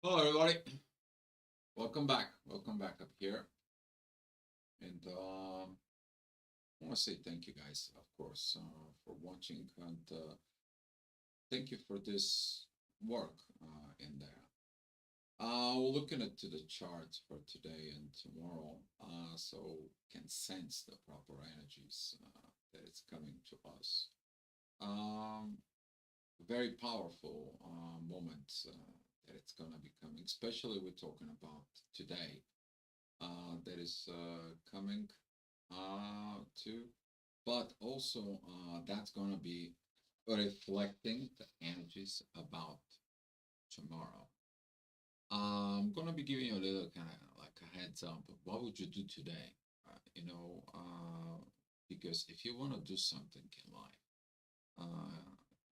Hello, everybody. Welcome back. Welcome back up here. And I want to say thank you, guys, of course, for watching. And thank you for this work in there. We're looking at the charts for today and tomorrow, so can sense the proper energies that it's coming to us. Um, Very powerful moment that it's gonna be coming, especially we're talking about today that is coming to, but also that's going to be reflecting the energies about tomorrow. I'm going to be giving you a little kind of like a heads up. What would you do today? Because if you want to do something in life,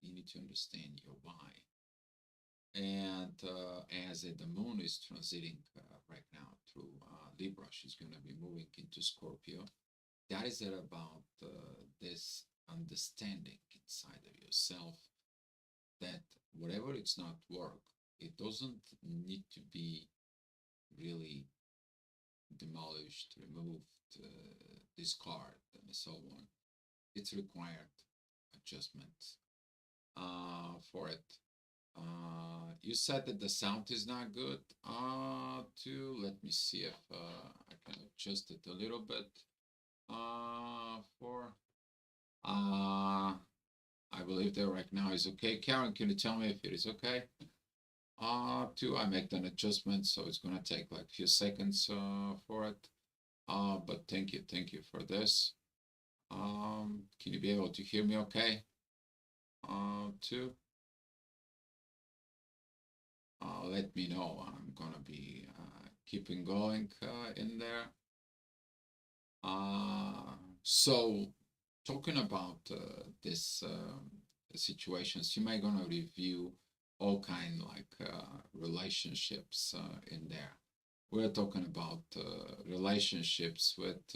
you need to understand your why. And as the moon is transiting right now through Libra, she's going to be moving into Scorpio. That is it about this understanding inside of yourself that whatever it's not work, it doesn't need to be really demolished, removed, discarded, and so on. It's required adjustment for it. You said that the sound is not good. Too. Let me see if I can adjust it a little bit. For I believe that right now is okay. Karen, can you tell me if it is okay? Two. I make an adjustment, so it's gonna take like a few seconds for it. But thank you for this. Can you be able to hear me okay? Two. Let me know. I'm gonna be keeping going in there. So talking about this situations, you might gonna review all kind like relationships in there. We're talking about relationships with.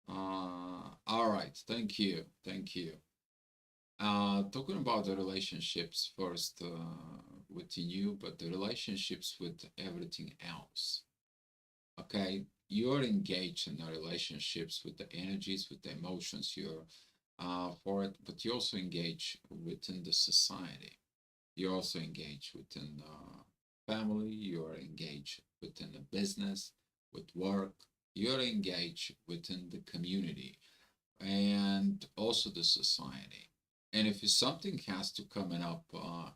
All right, thank you. Talking about the relationships first within you, but the relationships with everything else. Okay, you're engaged in the relationships with the energies, with the emotions. You're for it, but you also engage within the society. You also engage within family. You're engaged within the business, with work. You're engaged within the community and also the society. And if something has to coming up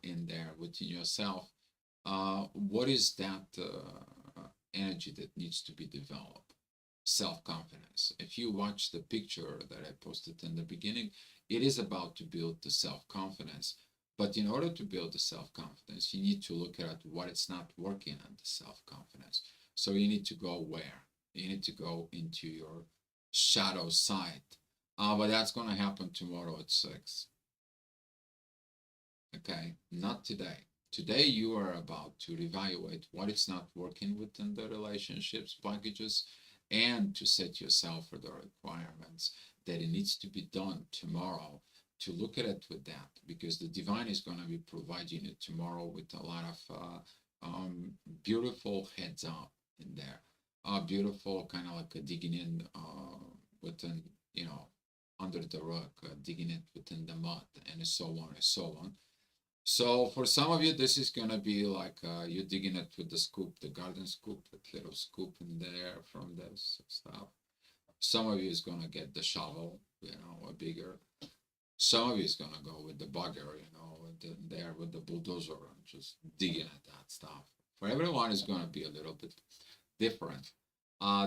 in there within yourself, what is that energy that needs to be developed? Self-confidence. If you watch the picture that I posted in the beginning, it is about to build the self-confidence. But in order to build the self-confidence, you need to look at what it's not working on the self-confidence. So you need to go where? You need to go into your shadow side. But that's going to happen tomorrow at 6. Okay, not today. Today you are about to evaluate what is not working within the relationships blockages and to set yourself for the requirements that it needs to be done tomorrow to look at it with that because the divine is going to be providing it tomorrow with a lot of beautiful heads up in there, beautiful kind of like a digging in within, under the rug, digging it within the mud and so on and so on. So for some of you, this is gonna be like you're digging it with the scoop, the garden scoop, that little scoop in there from this stuff. Some of you is gonna get the shovel, a bigger. Some of you is gonna go with the bugger, there with the bulldozer and just digging at that stuff. For everyone, is gonna be a little bit different.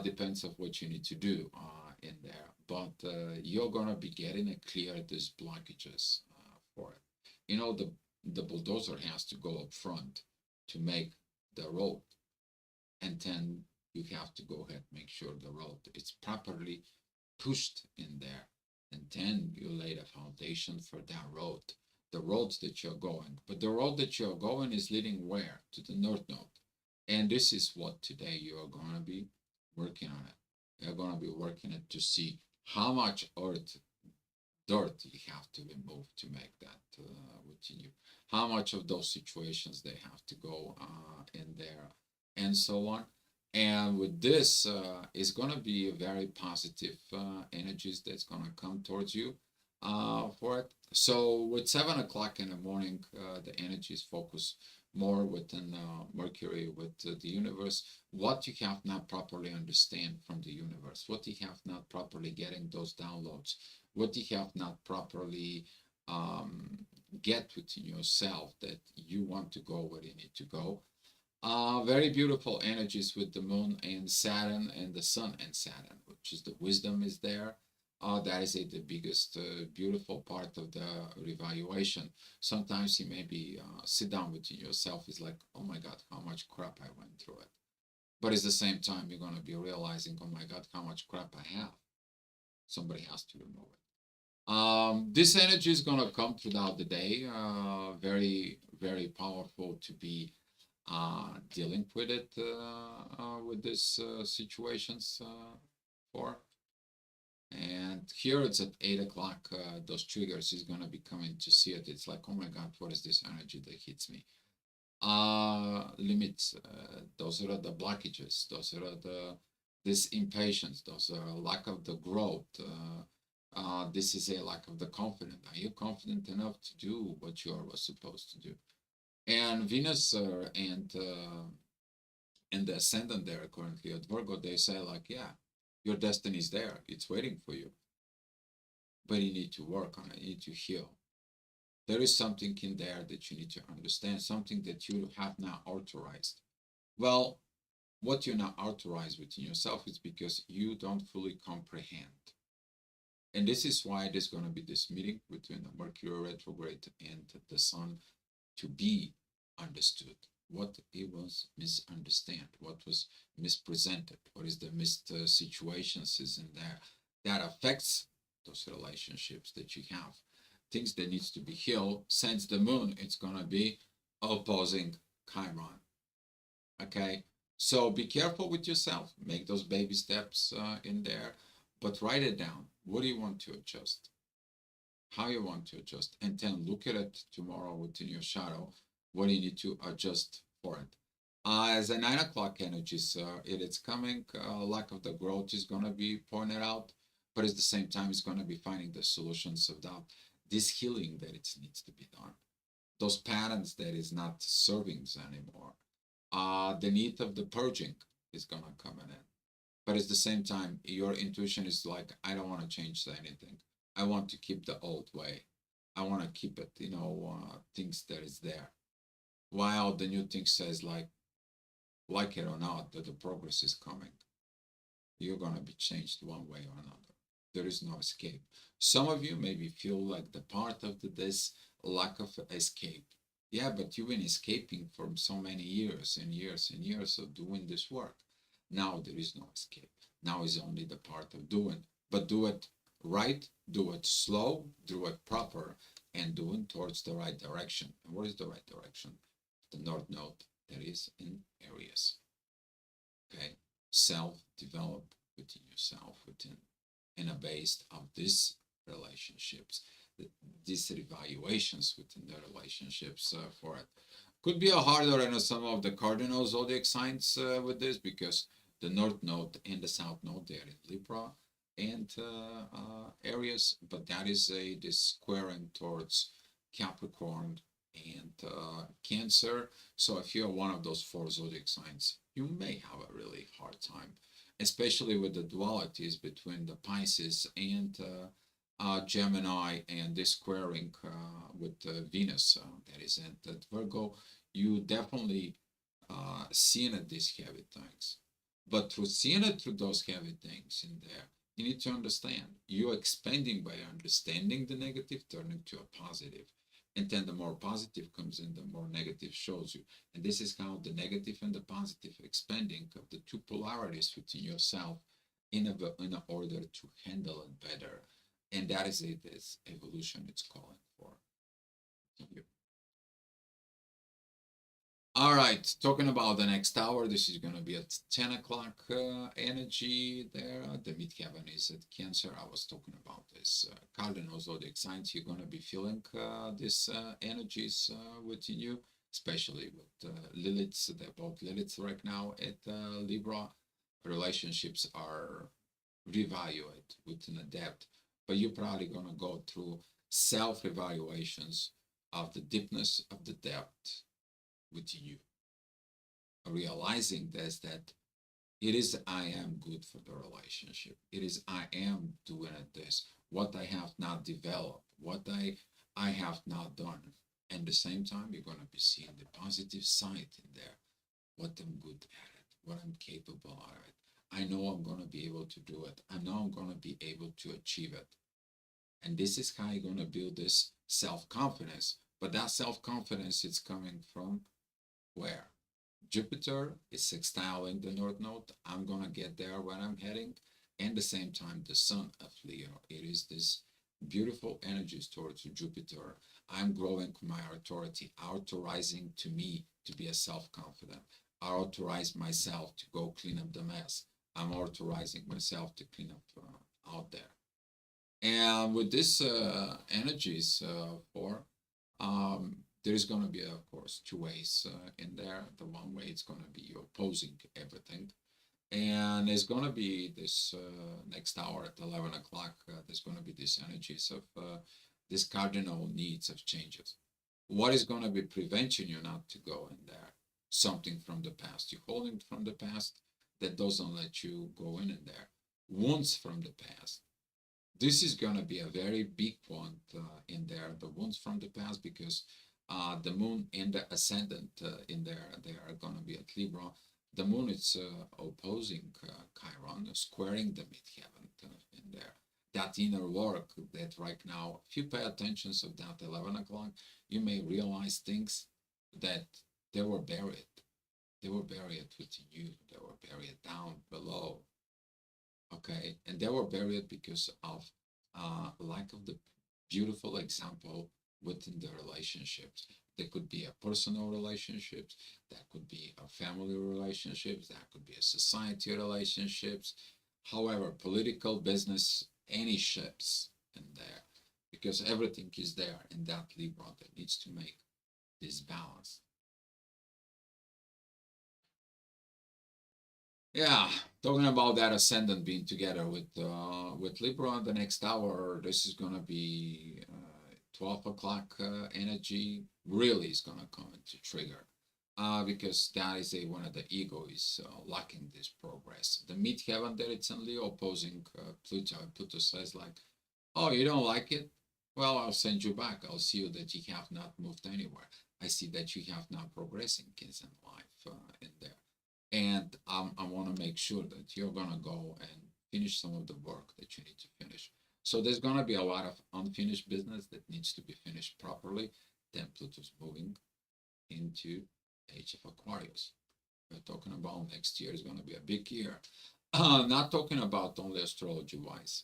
Depends of what you need to do in there, but you're gonna be getting it clear these blockages for it. The bulldozer has to go up front to make the road, and then you have to go ahead and make sure the road is properly pushed in there, and then you lay the foundation for that road, the roads that you're going. But the road that you're going is leading where? To the north node. And this is what today you are going to be working on it. You're going to be working it to see how much earth dirt you have to remove to make that within you. how much of those situations they have to go in there, and so on. And with this, it's going to be a very positive energies that's going to come towards you for it. So with 7 o'clock in the morning, the energies focus more within Mercury, with the universe, what you have not properly understand from the universe, what you have not properly getting those downloads, what you have not properly um, get within yourself that you want to go where you need to go. Very beautiful energies with the moon and Saturn and the sun and Saturn, which is the wisdom is there. That is the biggest beautiful part of the revaluation. Sometimes you maybe sit down within yourself, is like, oh my God, how much crap I went through it. But at the same time, you're going to be realizing, oh my God, how much crap I have. Somebody has to remove it. This energy is going to come throughout the day. Very, very powerful to be dealing with it with these situations for. And here it's at 8 o'clock. Those triggers is going to be coming to see it. It's like, oh my God, what is this energy that hits me? Limits. Those are the blockages. Those are the this impatience. Those are lack of the growth. This is a lack of the confidence. Are you confident enough to do what you are supposed to do? And Venus and the ascendant there currently at Virgo, they say like, yeah, your destiny is there. It's waiting for you. But you need to work on it. You need to heal. There is something in there that you need to understand, something that you have not authorized. Well, what you're not authorized within yourself is because you don't fully comprehend. And this is why there's going to be this meeting between the Mercury retrograde and the Sun to be understood. What it was misunderstood, what was mispresented, what is the missed situations is in there that affects those relationships that you have. Things that needs to be healed. Since the moon, it's gonna be opposing Chiron. Okay, so be careful with yourself. Make those baby steps in there, but write it down. What do you want to adjust? How you want to adjust, and then look at it tomorrow within your shadow. What do you need to adjust for it? As a 9 o'clock energies, it is coming. Lack of the growth is going to be pointed out, but at the same time, it's going to be finding the solutions of that. This healing that it needs to be done. Those patterns that is not serving anymore. The need of the purging is going to come in. But at the same time, your intuition is like, I don't want to change anything. I want to keep the old way. I want to keep it, things that is there. While the new thing says like it or not, that the progress is coming. You're gonna be changed one way or another. There is no escape. Some of you maybe feel like the part of this lack of escape. Yeah, but you've been escaping from so many years and years and years of doing this work. Now there is no escape. Now is only the part of doing, but do it right, do it slow, do it proper, and do it towards the right direction. And what is the right direction? The North Node that is in Aries. Okay, self-develop within yourself, within and a based of these relationships, these evaluations within the relationships for it. Could be a harder than some of the cardinal zodiac signs with this, because the North Node and the South Node, they're in Libra and Aries, but that is this squaring towards Capricorn and Cancer. So if you're one of those four zodiac signs, you may have a really hard time, especially with the dualities between the Pisces and Gemini, and this squaring with Venus that is in Virgo. You definitely seeing it these heavy things, but through seeing it through those heavy things in there, you need to understand you're expanding by understanding the negative, turning to a positive. And then the more positive comes in, the more negative shows you. And this is how the negative and the positive expanding of the two polarities within yourself in order to handle it better. And that is this evolution it's calling for. Thank you. All right, talking about the next hour, this is going to be at 10 o'clock energy there. The midheaven is at Cancer. I was talking about this. Cardinal zodiac signs, you're going to be feeling these energies within you, especially with Lilith. They're both Lilith right now at Libra. Relationships are reevaluated within a depth, but you're probably going to go through self evaluations of the deepness of the depth within you, realizing this that it is I am good for the relationship. It is I am doing it this. What I have not developed, what I have not done. And at the same time, you're gonna be seeing the positive side in there. What I'm good at it, what I'm capable of it. I know I'm gonna be able to do it. I know I'm gonna be able to achieve it. And this is how you're gonna build this self-confidence. But that self-confidence is coming from where? Jupiter is sextiling the North Node. I'm going to get there when I'm heading. And the same time, the Sun of Leo. It is this beautiful energies towards Jupiter. I'm growing my authority, authorizing to me to be a self-confident. I authorize myself to go clean up the mess. I'm authorizing myself to clean up out there. And with this energies for there's going to be, of course, two ways in there. The one way it's going to be you opposing everything. And there's going to be this next hour at 11 o'clock, there's going to be this energies of this cardinal needs of changes. What is going to be preventing you not to go in there? Something from the past. You're holding from the past that doesn't let you go in there. Wounds from the past. This is going to be a very big point in there, the wounds from the past, because the moon and the ascendant in there, they are going to be at Libra. The moon is opposing Chiron, squaring the midheaven in there. That inner work that right now, if you pay attention to that 11 o'clock, you may realize things that they were buried. They were buried within you. They were buried down below. Okay, and they were buried because of lack of the beautiful example within the relationships. There could be a personal relationships, that could be a family relationships, that could be a society relationships. However, political, business, any ships in there, because everything is there in that Libra that needs to make this balance. Yeah, talking about that ascendant being together with Libra the next hour, this is gonna be 12 o'clock energy. Really is gonna come into trigger, because that is a one of the ego is lacking this progress. The midheaven that it's in Leo opposing Pluto. Pluto says like, oh, you don't like it? Well, I'll send you back. I'll see you that you have not moved anywhere. I see that you have not progressing kids in life in there. And I want to make sure that you're going to go and finish some of the work that you need to finish. So there's going to be a lot of unfinished business that needs to be finished properly. Then Pluto's moving into Age of Aquarius. We're talking about next year is going to be a big year. Not talking about only astrology wise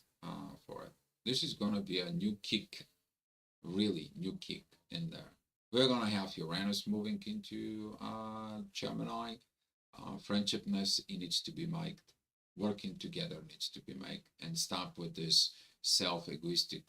for it. This is going to be a new kick, really new kick in there. We're going to have Uranus moving into Gemini. Friendshipness, it needs to be made. Working together needs to be made, and stop with this self-egoistic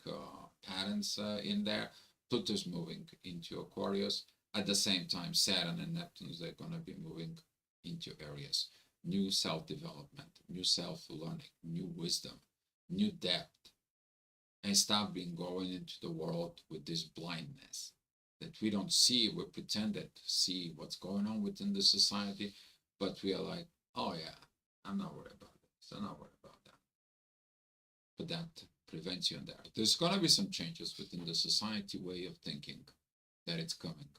patterns in there. Pluto's moving into Aquarius. At the same time, Saturn and Neptune, they're going to be moving into Aries. New self-development, new self-learning, new wisdom, new depth, and stop being going into the world with this blindness that we don't see. We pretended to see what's going on within the society, but we are like, oh yeah, I'm not worried about this. I'm not worried about that. But that prevents you in there. There's gonna be some changes within the society way of thinking that it's coming.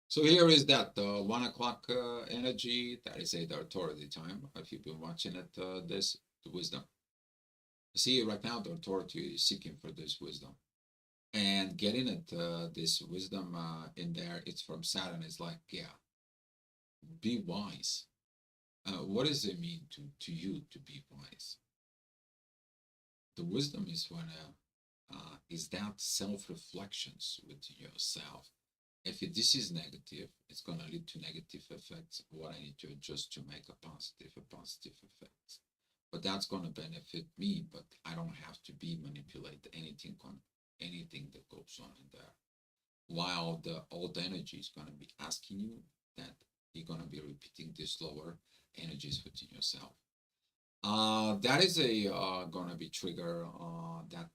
So here is that 1 o'clock energy. That is the authority time. If you've been watching it, this the wisdom. See right now the authority is seeking for this wisdom, and getting it this wisdom in there. It's from Saturn. It's like, yeah, be wise. What does it mean to you to be wise? The wisdom is when is that self reflections with yourself, If this is negative, it's going to lead to negative effects. What I need to adjust to make a positive effect. But that's going to benefit me, but I don't have to be manipulate anything that goes on in there. While the old energy is going to be asking you that, you're going to be repeating these lower energies within yourself. That is a gonna be trigger that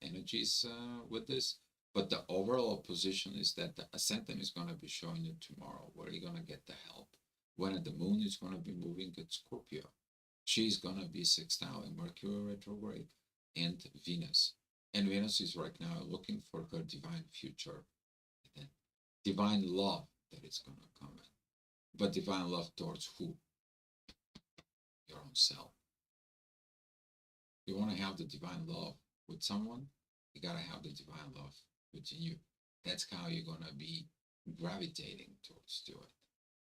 energies with this, but the overall position is that the ascendant is gonna be showing you tomorrow where you're gonna get the help. When the moon is gonna be moving at Scorpio, she's gonna be sextile in Mercury retrograde and Venus, and Venus is right now looking for her divine future, and divine love that is gonna come in, but divine love towards who? Your own self. You want to have the divine love with someone, you got to have the divine love within you. That's how you're going to be gravitating towards to it.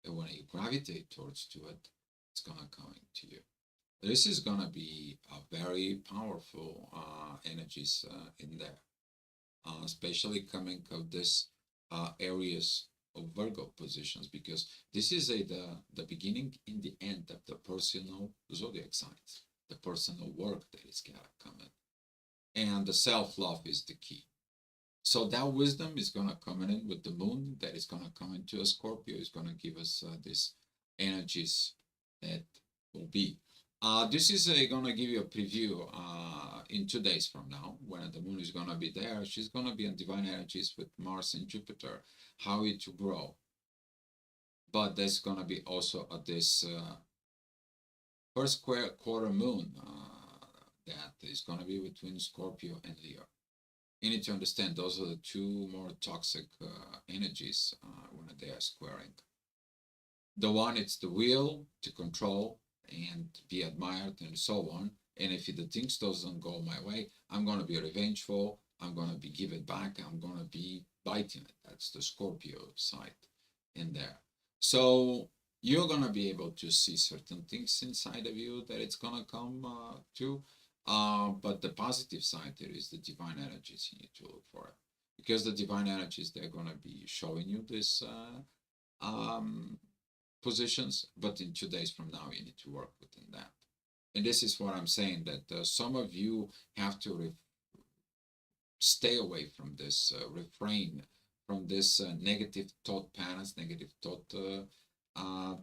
And when you gravitate towards to it, it's going to come into you. This is going to be a very powerful energies in there, especially coming of this areas of Virgo positions, because this is the beginning and the end of the personal zodiac signs, the personal work that is gonna come in, and the self-love is the key. So that wisdom is gonna come in with the moon that is gonna come into a Scorpio, is gonna give us these energies that will be. This is gonna give you a preview in 2 days from now, when the moon is gonna be there. She's gonna be in divine energies with Mars and Jupiter, how it to grow. But there's gonna be also this first quarter moon that is gonna be between Scorpio and Leo. You need to understand those are the two more toxic energies when they are squaring. The one, it's the will to control and be admired and so on. And if the things doesn't go my way, I'm going to be revengeful. I'm going to be give it back. I'm going to be biting it. That's the Scorpio side in there. So you're going to be able to see certain things inside of you that it's going to come to. But the positive side, there is the divine energies you need to look for it. Because the divine energies, they're going to be showing you this positions, but in 2 days from now, you need to work within that. And this is what I'm saying, that some of you have to stay away from this, refrain from this negative thought patterns, negative thought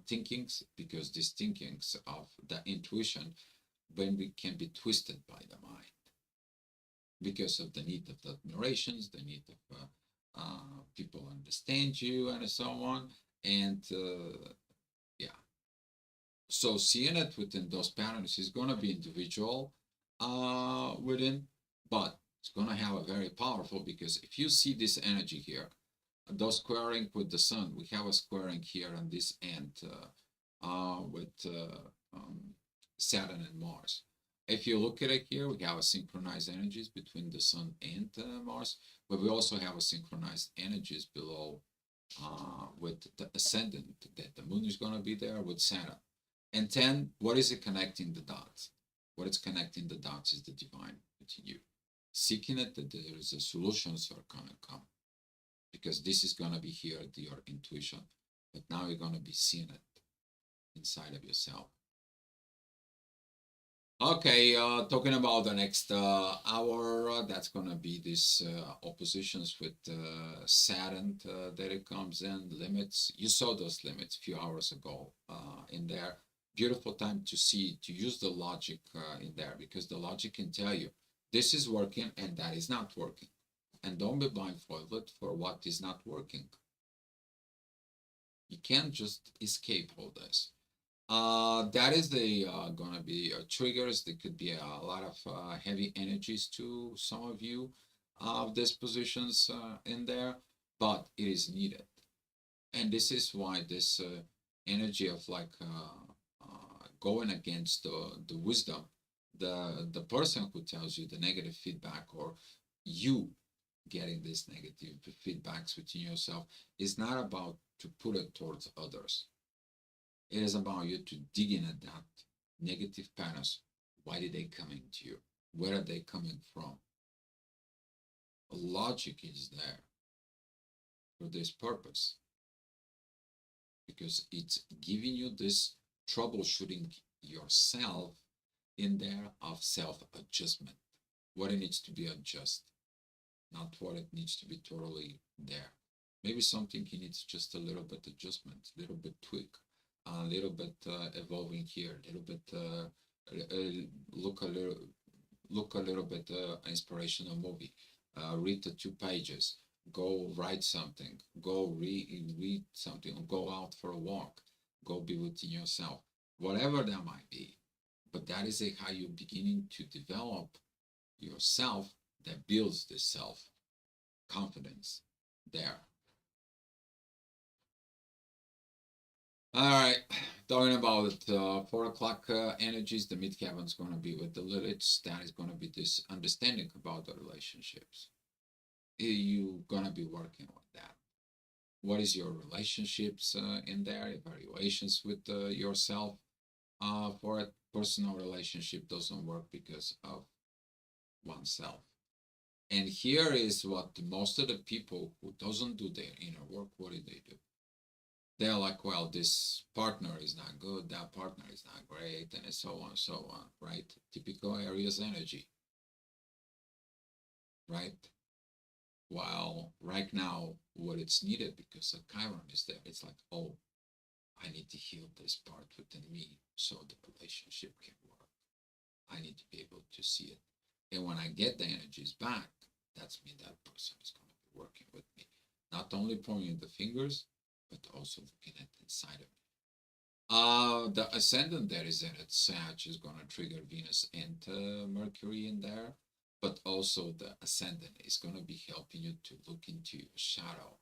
thinkings, because these thinkings of the intuition, when we can be twisted by the mind, because of the need of the admirations, the need of people understand you and so on. And yeah, so seeing it within those patterns is going to be individual within, but it's going to have a very powerful, because if you see this energy here, those squaring with the sun, we have a squaring here on this end with Saturn and Mars. If you look at it here, we have a synchronized energies between the sun and Mars, but we also have a synchronized energies below with the ascendant, that the moon is going to be there with Saturn. And then, what is it connecting the dots? What is connecting the dots is the divine within you. Seeking it, that there is a solutions are going to come. Because this is going to be here, your intuition. But now you're going to be seeing it inside of yourself. Okay, talking about the next hour, that's going to be this oppositions with Saturn that it comes in, limits. You saw those limits a few hours ago in there. Beautiful time to see, to use the logic in there, because the logic can tell you this is working and that is not working. And don't be blindfolded for what is not working. You can't just escape all this. That is the gonna be triggers. There could be a lot of heavy energies to some of you of these positions in there, but it is needed. And this is why this energy of like going against the wisdom, the person who tells you the negative feedback, or you getting these negative feedbacks within yourself, is not about to put it towards others. It is about you to dig in at that negative patterns. Why did they come into you? Where are they coming from? Logic is there. for this purpose, because it's giving you this troubleshooting yourself in there of self-adjustment. What it needs to be adjusted, not what it needs to be totally there. Maybe something he needs just a little bit adjustment, a little bit tweak, a little bit evolving here, a little bit look a little bit inspirational movie, read the 2 pages, go write something, go read something, or go out for a walk, go be within yourself, whatever that might be. But that is how you're beginning to develop yourself, that builds this self confidence there. All right, talking about 4 o'clock energies, the midheaven is going to be with the Liliths. That is going to be this understanding about the relationships. You're going to be working with that. What is your relationships in there? Evaluations with yourself. For a personal relationship doesn't work because of oneself. And here is what most of the people who doesn't do their inner work, what do? They're like, well, this partner is not good, that partner is not great, and so on and so on, right? Typical Aries energy, right? While right now, what it's needed, because the Chiron is there, it's like, oh, I need to heal this part within me so the relationship can work. I need to be able to see it. And when I get the energies back, that's me, that person is going to be working with me. Not only pointing the fingers, but also looking at inside of me. The ascendant there is in it, Sag is going to trigger Venus and Mercury in there, but also the ascendant is going to be helping you to look into your shadow,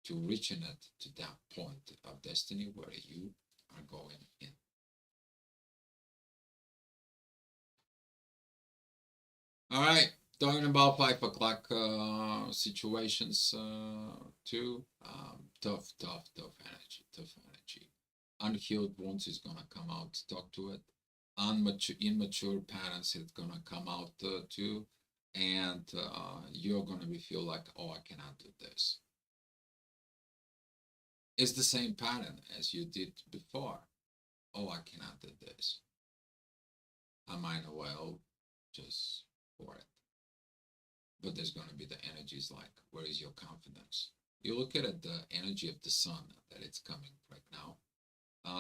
to reaching it to that point of destiny where you are going in. All right, talking about 5 o'clock situations too. Tough energy. Unhealed wounds is gonna come out. Talk to it. Immature patterns is gonna come out too, and you're gonna be feel like, oh, I cannot do this. It's the same pattern as you did before. Oh, I cannot do this. I might as well just for it. But there's going to be the energies like, where is your confidence? You look at it, the energy of the sun that it's coming right now.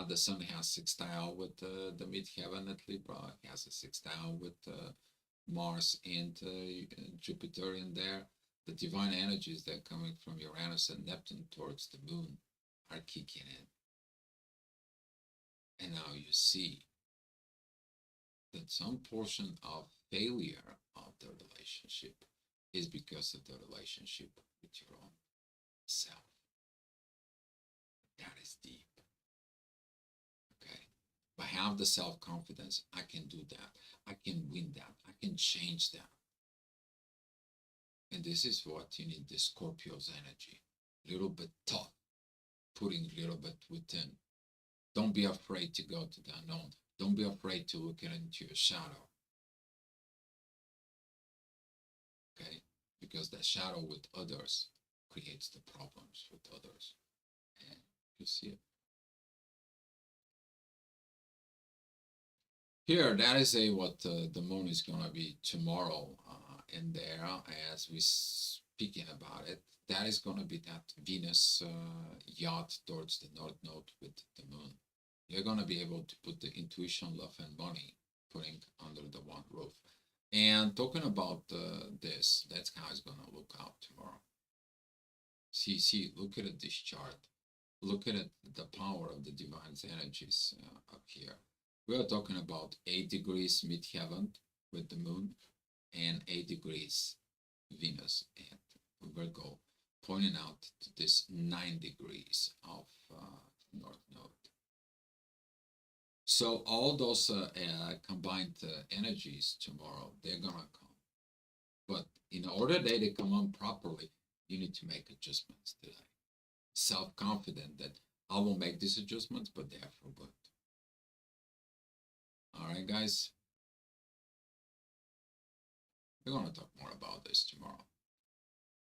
The sun has sextile with the midheaven at Libra. It has a sextile with Mars and Jupiter in there. The divine energies that are coming from Uranus and Neptune towards the moon are kicking in. And now you see that some portion of failure of the relationship is because of the relationship with your own self. That is deep. Okay. If I have the self-confidence, I can do that. I can win that. I can change that. And this is what you need, the Scorpio's energy. A little bit tough, putting a little bit within. Don't be afraid to go to the unknown. Don't be afraid to look into your shadow. Okay? Because the shadow with others creates the problems with others. And you see it. Here, that is what the moon is going to be tomorrow in there as we speaking about it. That is going to be that Venus yacht towards the North Node with the moon. You're going to be able to put the intuition, love, and money putting under the one roof. And talking about this, that's how it's going to look out tomorrow. See, look at this chart. Look at it, the power of the divine energies up here. We are talking about 8 degrees midheaven with the moon and 8 degrees Venus and Virgo, pointing out to this 9 degrees of North Node. So all those combined energies tomorrow, they're going to come. But in order that they come on properly, you need to make adjustments today. Self-confident that I will make these adjustments, but they're for good. All right, guys. We're going to talk more about this tomorrow.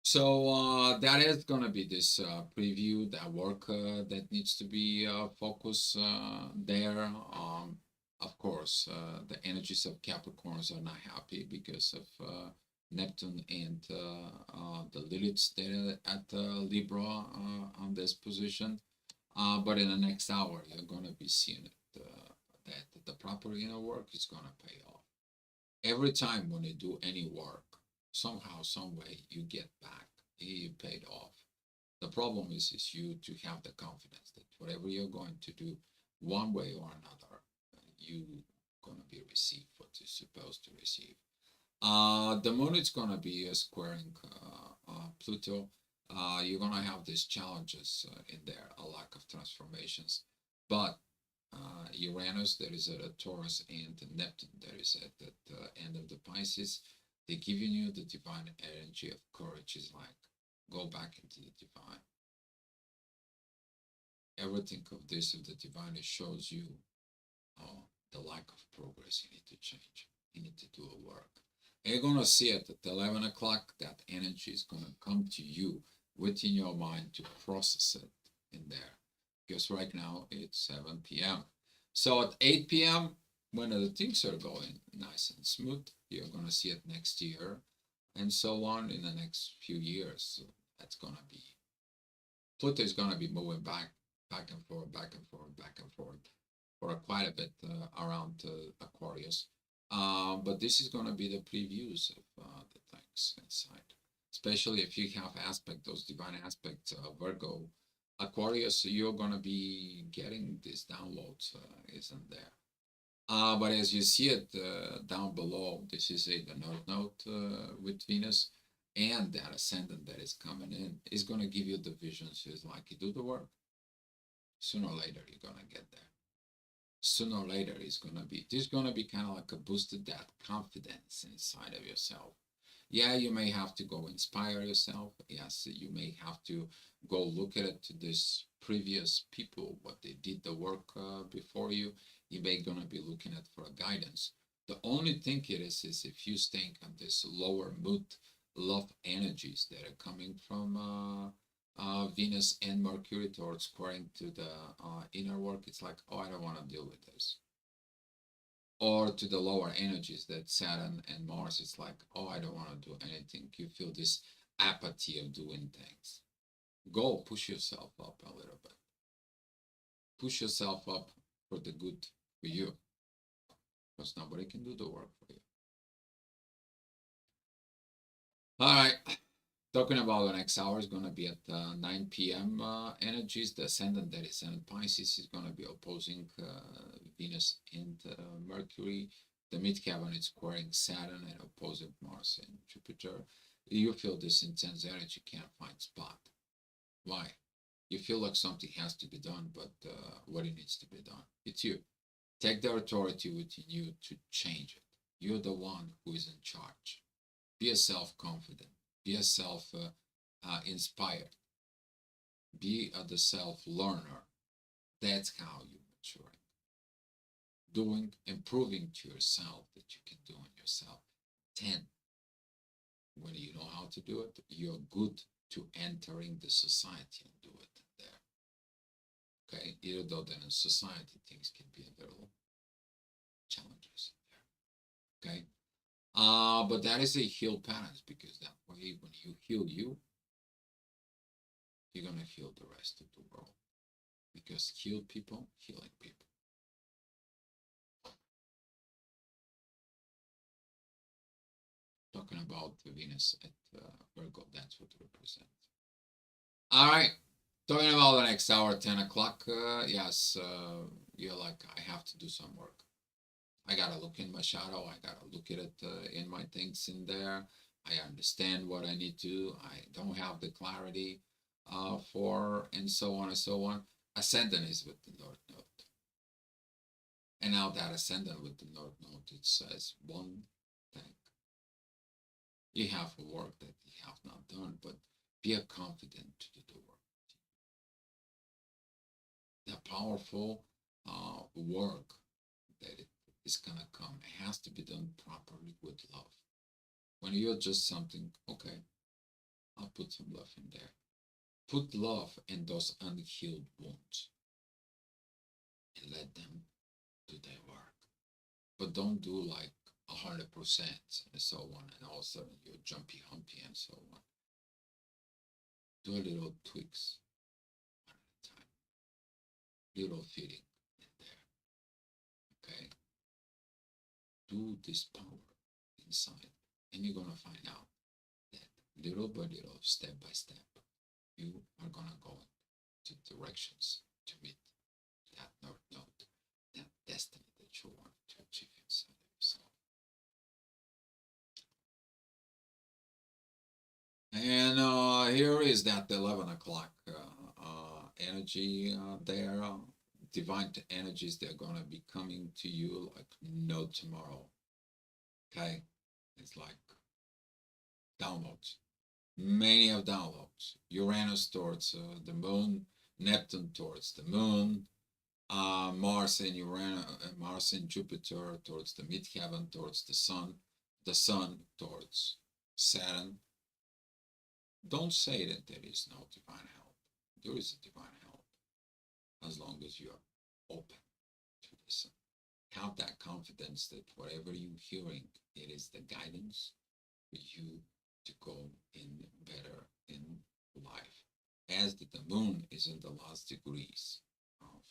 So that is gonna be this preview, that work that needs to be focused there. Of course, the energies of Capricorns are not happy because of Neptune and the Lilith's there at Libra on this position. But in the next hour, you're gonna be seeing it, that the proper inner work is gonna pay off. Every time when you do any work, somehow, some way, you get back. You paid off. The problem is you to have the confidence that whatever you're going to do, one way or another, you gonna be received what you're supposed to receive. The moon is gonna be squaring Pluto. You're gonna have these challenges in there, a lack of transformations, but Uranus that is at a Taurus and Neptune that is at the end of the Pisces, they're giving you the divine energy of courage. Is like go back into the divine. Everything of this of the divine it shows you the lack of progress. You need to change. You need to do a work. And you're gonna see it at 11 o'clock. That energy is gonna come to you within your mind to process it in there. Because right now it's 7 p.m. So at 8 p.m., when the things are going nice and smooth, you're gonna see it next year, and so on in the next few years. So that's gonna be Pluto is gonna be moving back and forth, back and forth, back and forth for quite a bit around Aquarius. But this is going to be the previews of the things inside, especially if you have aspect those divine aspects Virgo, Aquarius. You're going to be getting these downloads, isn't there? But as you see it down below, this is the North Node with Venus, and that ascendant that is coming in is going to give you the visions. It's like you do the work, sooner or later you're going to get there. Sooner or later it's gonna be there's gonna be kind of like a boosted that confidence inside of yourself. Yeah, you may have to go inspire yourself. Yes, you may have to go look at it to this previous people what they did the work before you. You may gonna be looking at for a guidance. The only thing it is if you think on this lower mood love energies that are coming from Venus and Mercury towards squaring to the inner work, it's like, oh, I don't want to deal with this. Or to the lower energies that Saturn and Mars, it's like, oh, I don't want to do anything. You feel this apathy of doing things. Go push yourself up a little bit. Push yourself up for the good for you, because nobody can do the work for you. All right. Talking about the next hour is going to be at 9 p.m. Energies. The ascendant that is in Pisces is going to be opposing Venus and Mercury. The midheaven is squaring Saturn and opposing Mars and Jupiter. You feel this intense energy, can't find spot. Why? You feel like something has to be done, but what it needs to be done? It's you. Take the authority within you to change it. You're the one who is in charge. Be a self-confident. Be a self-inspired. Be the self-learner. That's how you're maturing. Doing, improving to yourself that you can do on yourself. 10. When you know how to do it, you're good to entering the society and do it there. Okay, even though then in society things can be a little challenges there. Okay, but that is a heal patterns because that way when you heal you, you're gonna heal the rest of the world. Because healed people, healing people. Talking about the Venus at Virgo, that's what it represents. All right, talking about the next hour, 10 o'clock. Yes, you're like, I have to do some work. I gotta look in my shadow. I gotta look at it in my things in there. I understand what I need to. I don't have the clarity for, and so on and so on. Ascendant is with the North Node. And now that ascendant with the North Node, it says one thing. You have work that you have not done, but be confident to do the work. The powerful work that it is gonna come. It has to be done properly with love. When you're just something, okay, I'll put some love in there. Put love in those unhealed wounds and let them do their work. But don't do like 100% and so on, and all of a sudden you're jumpy humpy and so on. Do a little tweaks one at a time, little feeding in there. Okay, do this power inside, and you're gonna find out that little by little, step by step, you are gonna go into directions to meet that north node, that destiny that you want to achieve inside of yourself. And here is that 11 o'clock energy there. Divine energies, they're going to be coming to you like no tomorrow. Okay? It's like downloads. Many of downloads. Uranus towards the moon, Neptune towards the moon, Mars and Uranus, Mars and Jupiter towards the midheaven, towards the sun towards Saturn. Don't say that there is no divine help. There is a divine help as long as you are open to listen. Have that confidence that whatever you're hearing, it is the guidance for you to go in better in life. As the moon is in the last degrees of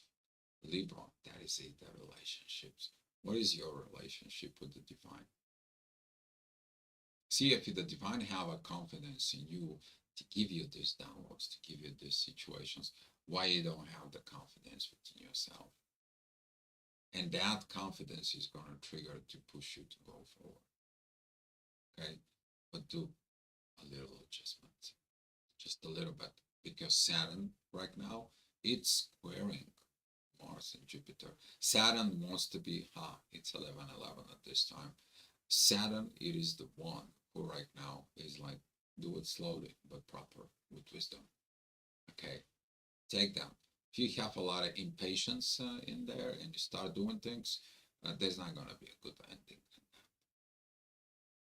Libra, that is it, the relationships. What is your relationship with the divine? See if the divine have a confidence in you to give you these downloads, to give you these situations, why you don't have the confidence within yourself. And that confidence is going to trigger to push you to go forward. Okay? But do a little adjustment, just a little bit, because Saturn right now, it's squaring Mars and Jupiter. Saturn wants to be, it's 11:11 at this time. Saturn, it is the one who right now is like, do it slowly but proper with wisdom. Okay, take that. If you have a lot of impatience in there and you start doing things, there's not going to be a good ending.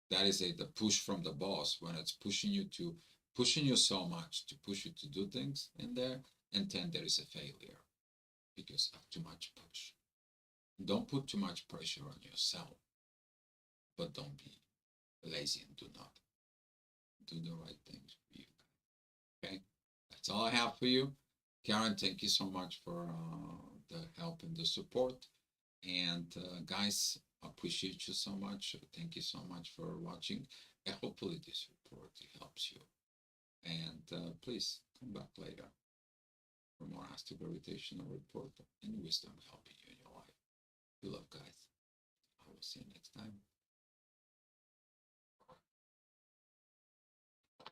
That is the push from the boss when it's pushing you so much to push you to do things in there, and then there is a failure because of too much push. Don't put too much pressure on yourself, but don't be lazy and do nothing. Do the right things for you. Okay, that's all I have for you. Karen, thank you so much for the help and the support. And guys, appreciate you so much. Thank you so much for watching. And hopefully this report helps you. And please come back later for more Astro Gravitational Report and wisdom helping you in your life. Good luck, guys. I will see you next time.